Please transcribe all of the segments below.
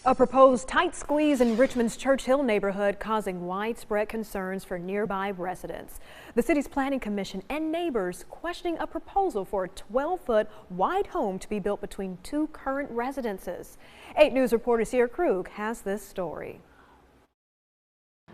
A proposed tight squeeze in Richmond's Church Hill neighborhood causing widespread concerns for nearby residents. The city's planning commission and neighbors questioning a proposal for a 12-foot wide home to be built between two current residences. 8 News reporter Sierra Krug has this story.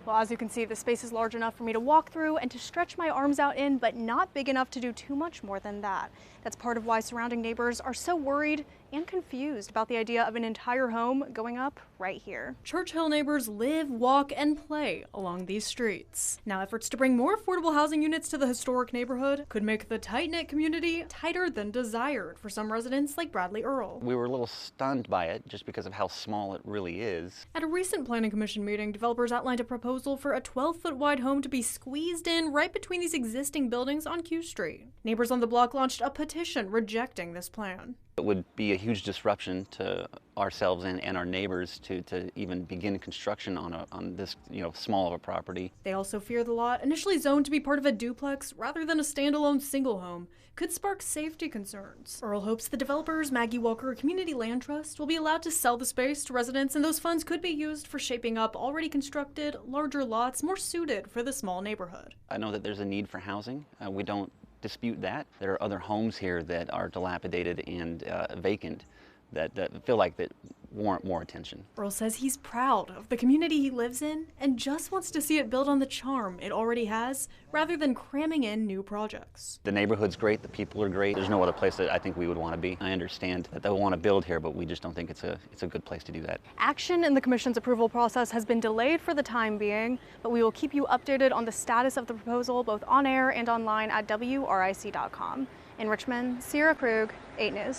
Well, as you can see, the space is large enough for me to walk through and to stretch my arms out in, but not big enough to do too much more than that. That's part of why surrounding neighbors are so worried and confused about the idea of an entire home going up right here. Church Hill neighbors live, walk, and play along these streets. Now, efforts to bring more affordable housing units to the historic neighborhood could make the tight-knit community tighter than desired for some residents like Bradley Earl. We were a little stunned by it just because of how small it really is. At a recent planning commission meeting, developers outlined a proposal for a 12-foot wide home to be squeezed in right between these existing buildings on Q Street. Neighbors on the block launched a petition rejecting this plan. It would be a huge disruption to ourselves and our neighbors to even begin construction on this small of a property. They also fear the lot, initially zoned to be part of a duplex rather than a standalone single home, could spark safety concerns. Earl hopes the developers, Maggie Walker Community Land Trust, will be allowed to sell the space to residents, and those funds could be used for shaping up already constructed, larger lots more suited for the small neighborhood. I know that there's a need for housing. We don't dispute that. There are other homes here that are dilapidated and vacant that feel like that warrant more attention. Earl says he's proud of the community he lives in and just wants to see it build on the charm it already has rather than cramming in new projects. The neighborhood's great, the people are great. There's no other place that I think we would want to be. I understand that they'll want to build here, but we just don't think it's a good place to do that. Action in the commission's approval process has been delayed for the time being, but we will keep you updated on the status of the proposal both on air and online at WRIC.com. In Richmond, Sierra Krug, 8 News.